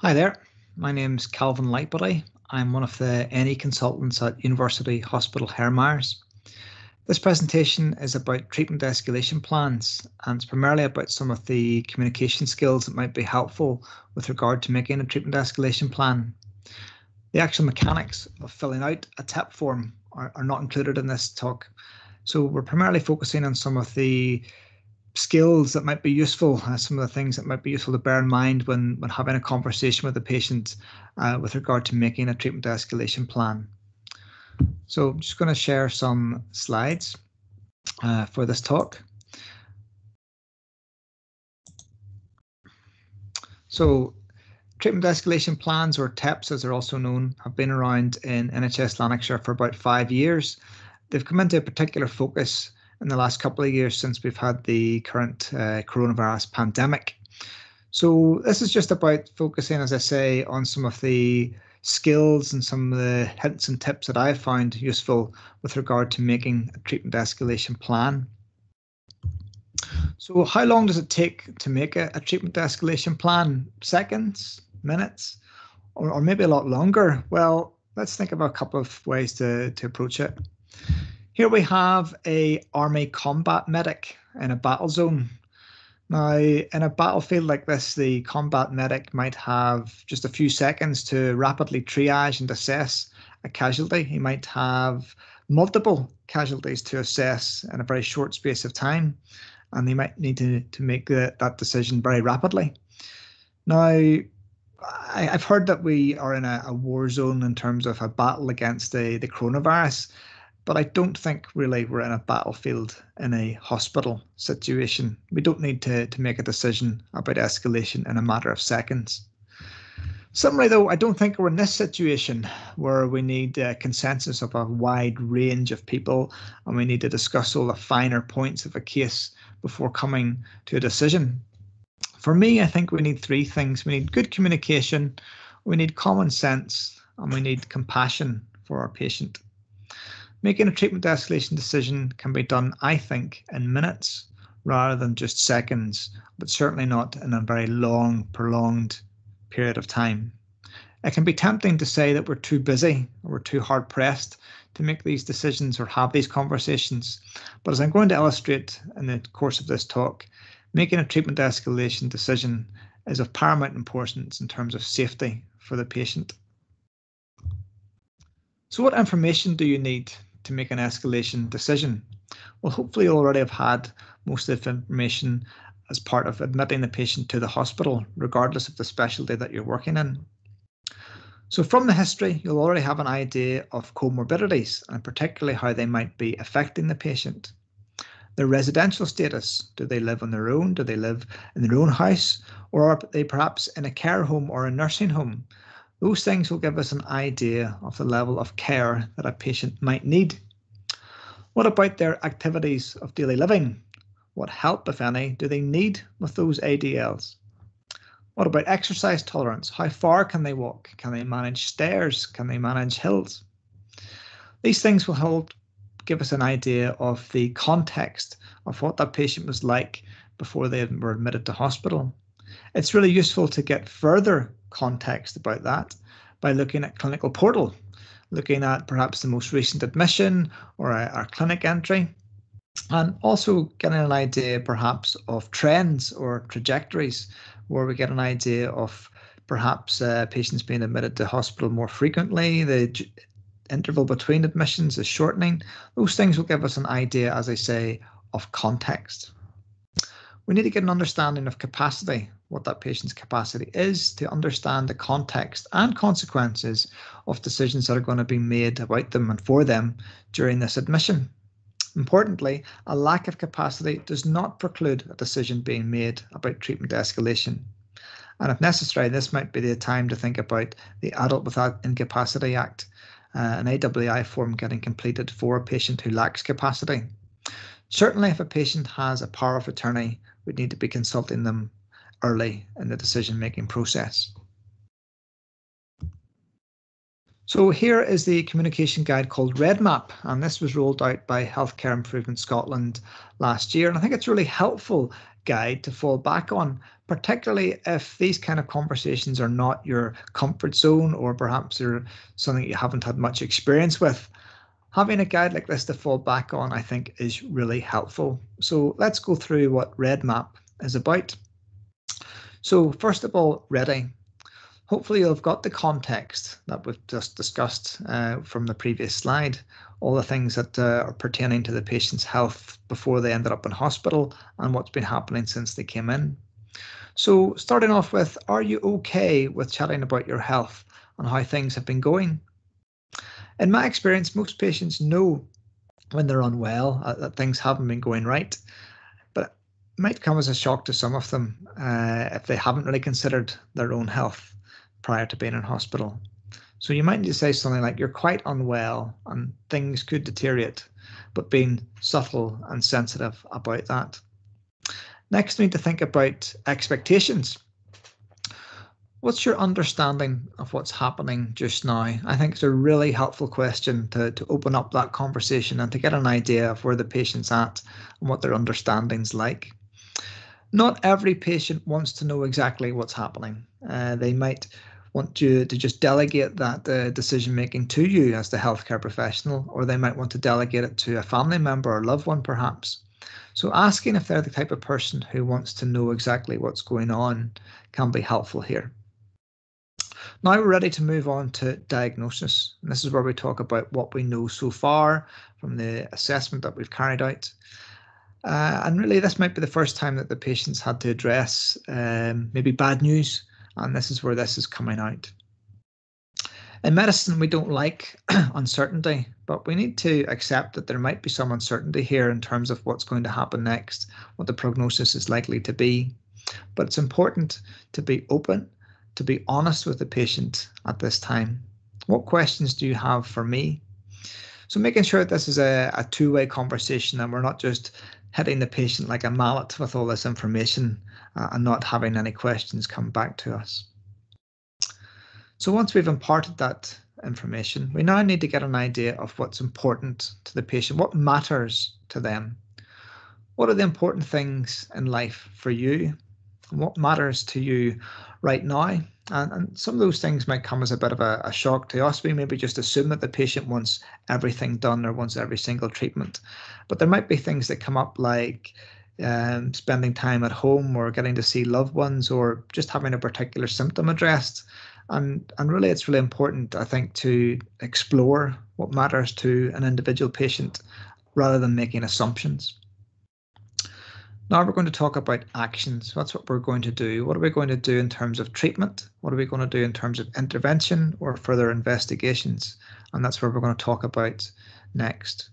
Hi there, my name's Calvin Lightbody. I'm one of the NE consultants at University Hospital Hermeyers. This presentation is about treatment escalation plans, and it's primarily about some of the communication skills that might be helpful with regard to making a treatment escalation plan. The actual mechanics of filling out a TEP form are not included in this talk, so we're primarily focusing on some of the skills that might be useful, some of the things that might be useful to bear in mind when having a conversation with the patient with regard to making a treatment escalation plan. So I'm just going to share some slides for this talk. So treatment escalation plans, or TEPs as they're also known, have been around in NHS Lanarkshire for about 5 years. They've come into a particular focus in the last couple of years since we've had the current coronavirus pandemic. So this is just about focusing, as I say, on some of the skills and some of the hints and tips that I've found useful with regard to making a treatment escalation plan. So how long does it take to make a treatment escalation plan? Seconds, minutes, or maybe a lot longer? Well, let's think about a couple of ways to approach it. Here we have a army combat medic in a battle zone. Now, in a battlefield like this, the combat medic might have just a few seconds to rapidly triage and assess a casualty. He might have multiple casualties to assess in a very short space of time, and they might need to make that decision very rapidly. Now, I've heard that we are in a war zone in terms of a battle against the coronavirus, but I don't think really we're in a battlefield in a hospital situation. We don't need to make a decision about escalation in a matter of seconds. Similarly, though, I don't think we're in this situation where we need consensus of a wide range of people and we need to discuss all the finer points of a case before coming to a decision. For me, I think we need three things. We need good communication, we need common sense, and we need compassion for our patient. Making a treatment escalation decision can be done, I think, in minutes rather than just seconds, but certainly not in a very long, prolonged period of time. It can be tempting to say that we're too busy or we're too hard pressed to make these decisions or have these conversations. But as I'm going to illustrate in the course of this talk, making a treatment escalation decision is of paramount importance in terms of safety for the patient. So what information do you need to make an escalation decision? Well, hopefully you already have had most of the information as part of admitting the patient to the hospital, regardless of the specialty that you're working in. So from the history, you'll already have an idea of comorbidities and particularly how they might be affecting the patient. Their residential status, do they live on their own? Do they live in their own house? Or are they perhaps in a care home or a nursing home? Those things will give us an idea of the level of care that a patient might need. What about their activities of daily living? What help, if any, do they need with those ADLs? What about exercise tolerance? How far can they walk? Can they manage stairs? Can they manage hills? These things will give us an idea of the context of what that patient was like before they were admitted to hospital. It's really useful to get further context about that by looking at Clinical Portal, looking at perhaps the most recent admission or our clinic entry, and also getting an idea perhaps of trends or trajectories where we get an idea of perhaps patients being admitted to hospital more frequently, the interval between admissions is shortening. Those things will give us an idea, as I say, of context. We need to get an understanding of capacity, what that patient's capacity is, to understand the context and consequences of decisions that are going to be made about them and for them during this admission. Importantly, a lack of capacity does not preclude a decision being made about treatment escalation. And if necessary, this might be the time to think about the Adult Without Incapacity Act, an AWI form getting completed for a patient who lacks capacity. Certainly, if a patient has a power of attorney, we'd need to be consulting them early in the decision-making process. So here is the communication guide called REDMAP, and this was rolled out by Healthcare Improvement Scotland last year. And I think it's really helpful guide to fall back on, particularly if these kind of conversations are not your comfort zone, or perhaps they're something you haven't had much experience with. Having a guide like this to fall back on, I think, is really helpful. So let's go through what READMAP is about. So first of all, ready. Hopefully you've got the context that we've just discussed from the previous slide, all the things that are pertaining to the patient's health before they ended up in hospital and what's been happening since they came in. So starting off with, are you okay with chatting about your health and how things have been going? In my experience, most patients know when they're unwell that things haven't been going right, but it might come as a shock to some of them if they haven't really considered their own health prior to being in hospital. So you might need to say something like, you're quite unwell and things could deteriorate, but being subtle and sensitive about that. Next, we need to think about expectations. What's your understanding of what's happening just now? I think it's a really helpful question to open up that conversation and to get an idea of where the patient's at and what their understanding's like. Not every patient wants to know exactly what's happening. They might want you to just delegate that decision making to you as the healthcare professional, or they might want to delegate it to a family member or loved one perhaps. So asking if they're the type of person who wants to know exactly what's going on can be helpful here. Now we're ready to move on to diagnosis. And this is where we talk about what we know so far from the assessment that we've carried out. And really, this might be the first time that the patient's had to address maybe bad news, and this is where this is coming out. In medicine, we don't like uncertainty, but we need to accept that there might be some uncertainty here in terms of what's going to happen next, what the prognosis is likely to be. But it's important to be open, to be honest with the patient at this time. What questions do you have for me? So making sure that this is a two-way conversation and we're not just hitting the patient like a mallet with all this information and not having any questions come back to us. So once we've imparted that information, we now need to get an idea of what's important to the patient, what matters to them. What are the important things in life for you? What matters to you right now? And some of those things might come as a bit of a shock to us. We maybe just assume that the patient wants everything done or wants every single treatment. But there might be things that come up like spending time at home or getting to see loved ones or just having a particular symptom addressed. And really, it's really important, I think, to explore what matters to an individual patient rather than making assumptions. Now we're going to talk about actions. That's what we're going to do. What are we going to do in terms of treatment? What are we going to do in terms of intervention or further investigations? And that's where we're going to talk about next.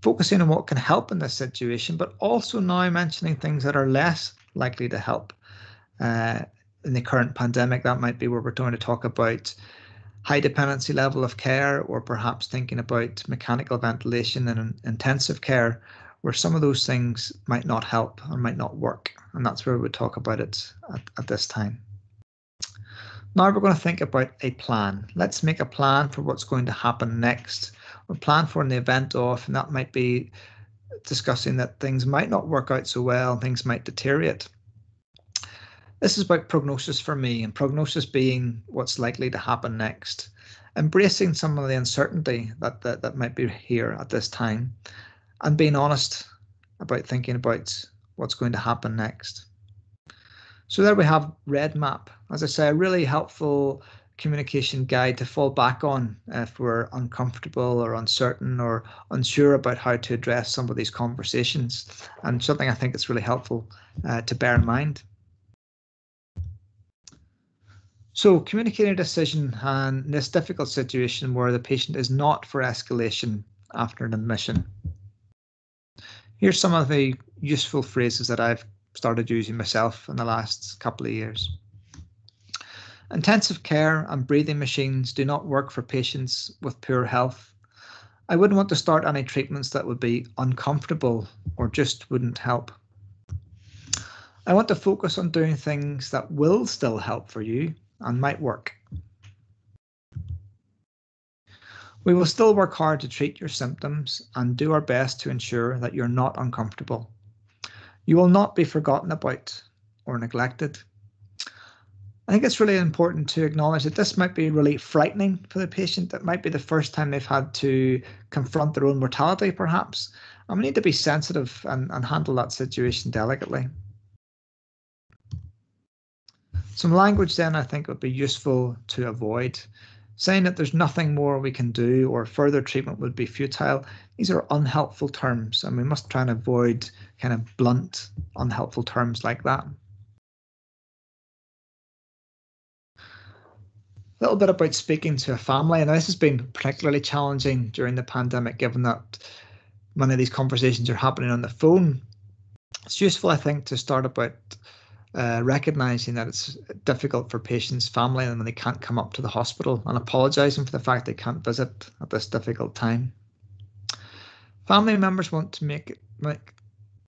Focusing on what can help in this situation, but also now mentioning things that are less likely to help. In the current pandemic, that might be where we're going to talk about high dependency level of care, or perhaps thinking about mechanical ventilation and intensive care, where some of those things might not help or might not work. And that's where we talk about it at this time. Now we're going to think about a plan. Let's make a plan for what's going to happen next. Or plan for an event of, and that might be discussing that things might not work out so well, things might deteriorate. This is about prognosis for me, and prognosis being what's likely to happen next. Embracing some of the uncertainty that might be here at this time, and being honest about thinking about what's going to happen next. So there we have READMAP. As I say, a really helpful communication guide to fall back on if we're uncomfortable or uncertain or unsure about how to address some of these conversations, and something I think it's really helpful to bear in mind. So communicating a decision in this difficult situation where the patient is not for escalation after an admission. Here's some of the useful phrases that I've started using myself in the last couple of years. Intensive care and breathing machines do not work for patients with poor health. I wouldn't want to start any treatments that would be uncomfortable or just wouldn't help. I want to focus on doing things that will still help for you and might work. We will still work hard to treat your symptoms and do our best to ensure that you're not uncomfortable. You will not be forgotten about or neglected. I think it's really important to acknowledge that this might be really frightening for the patient. It might be the first time they've had to confront their own mortality, perhaps. And we need to be sensitive and handle that situation delicately. Some language then I think would be useful to avoid. Saying that there's nothing more we can do or further treatment would be futile. These are unhelpful terms, and we must try and avoid kind of blunt, unhelpful terms like that. A little bit about speaking to a family, and this has been particularly challenging during the pandemic, given that many of these conversations are happening on the phone. It's useful, I think, to start about recognizing that it's difficult for patients' family and when they can't come up to the hospital, and apologizing for the fact they can't visit at this difficult time. Family members want to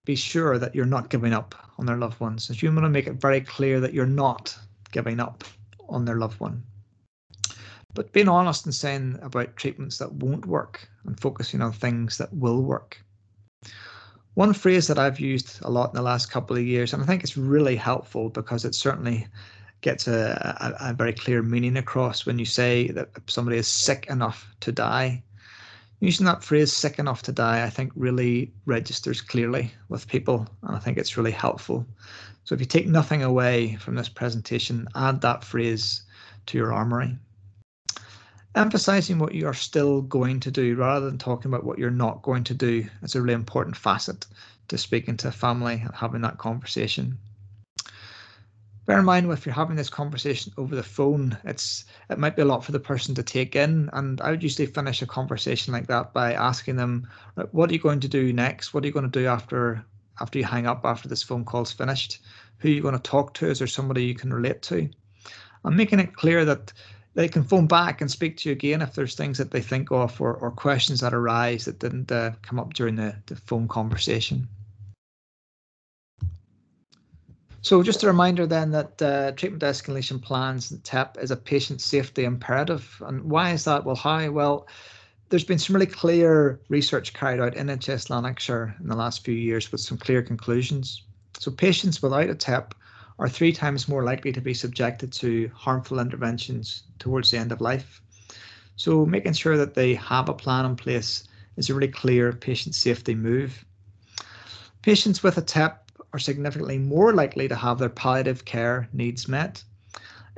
be sure that you're not giving up on their loved ones. So you want to make it very clear that you're not giving up on their loved one. But being honest and saying about treatments that won't work and focusing on things that will work. One phrase that I've used a lot in the last couple of years, and I think it's really helpful because it certainly gets a very clear meaning across when you say that somebody is sick enough to die. Using that phrase, sick enough to die, I think really registers clearly with people, and I think it's really helpful. So if you take nothing away from this presentation, add that phrase to your armory. Emphasizing what you are still going to do rather than talking about what you're not going to do is a really important facet to speaking to a family and having that conversation. Bear in mind, if you're having this conversation over the phone, it might be a lot for the person to take in, and I would usually finish a conversation like that by asking them, what are you going to do next? What are you going to do after you hang up, after this phone call's finished? Who are you going to talk to? Is there somebody you can relate to? I'm making it clear that they can phone back and speak to you again if there's things that they think of or questions that arise that didn't come up during the phone conversation. So just a reminder then that treatment escalation plans, TEP, is a patient safety imperative. And why is that? Well, how? Well, there's been some really clear research carried out in NHS Lanarkshire in the last few years with some clear conclusions. So patients without a TEP are 3 times more likely to be subjected to harmful interventions towards the end of life. So making sure that they have a plan in place is a really clear patient safety move. Patients with a TEP are significantly more likely to have their palliative care needs met.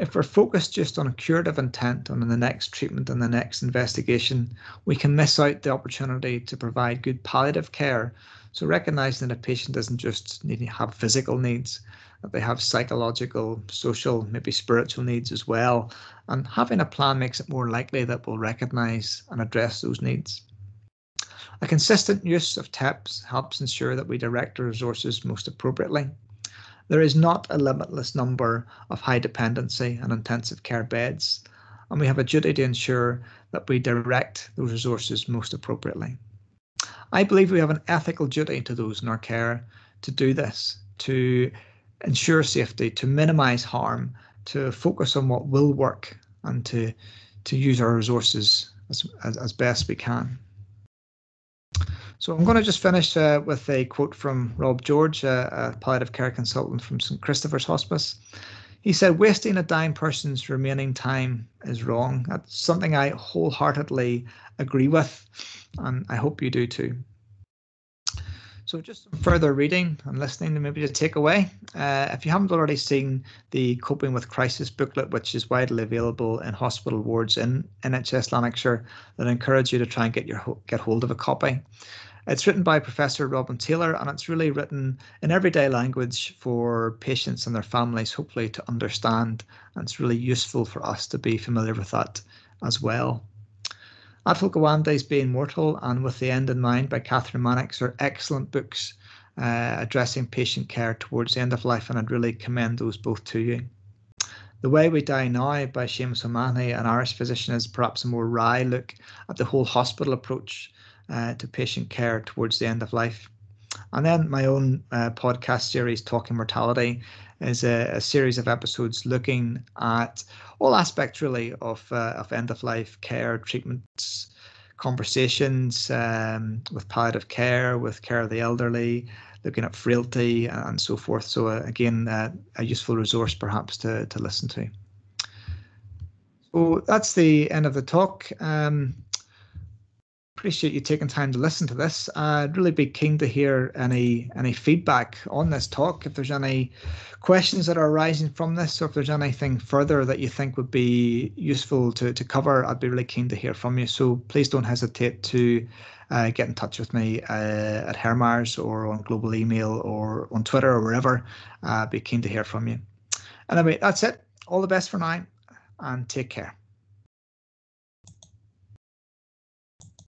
If we're focused just on a curative intent on the next treatment and the next investigation, we can miss out the opportunity to provide good palliative care. So recognizing that a patient doesn't just need to have physical needs, that they have psychological, social, maybe spiritual needs as well. And having a plan makes it more likely that we'll recognize and address those needs. A consistent use of TEPs helps ensure that we direct our resources most appropriately. There is not a limitless number of high dependency and intensive care beds, and we have a duty to ensure that we direct those resources most appropriately. I believe we have an ethical duty to those in our care to do this, to ensure safety, to minimise harm, to focus on what will work, and to use our resources as best we can. So I'm going to just finish with a quote from Rob George, a palliative care consultant from St Christopher's Hospice. He said, "Wasting a dying person's remaining time is wrong." That's something I wholeheartedly agree with, and I hope you do too. So just some further reading and listening to maybe to take away. If you haven't already seen the Coping with Crisis booklet, which is widely available in hospital wards in NHS Lanarkshire, then I encourage you to try and get hold of a copy. It's written by Professor Robin Taylor, and it's really written in everyday language for patients and their families, hopefully to understand, and it's really useful for us to be familiar with that as well. Athol Gawande's Being Mortal and With the End in Mind by Catherine Mannix are excellent books addressing patient care towards the end of life, and I'd really commend those both to you. The Way We Die Now by Seamus O'Mahony, an Irish physician, is perhaps a more wry look at the whole hospital approach to patient care towards the end of life. And then my own podcast series, Talking Mortality, is a series of episodes looking at all aspects really of end-of-life care, treatments, conversations with palliative care, with care of the elderly, looking at frailty and so forth. So again, a useful resource perhaps to listen to. So that's the end of the talk. Appreciate you taking time to listen to this. I'd really be keen to hear any feedback on this talk. If there's any questions that are arising from this, or if there's anything further that you think would be useful to cover, I'd be really keen to hear from you. So please don't hesitate to get in touch with me at Hermars or on global email or on Twitter or wherever. I'd be keen to hear from you. Anyway, that's it. All the best for now, and take care.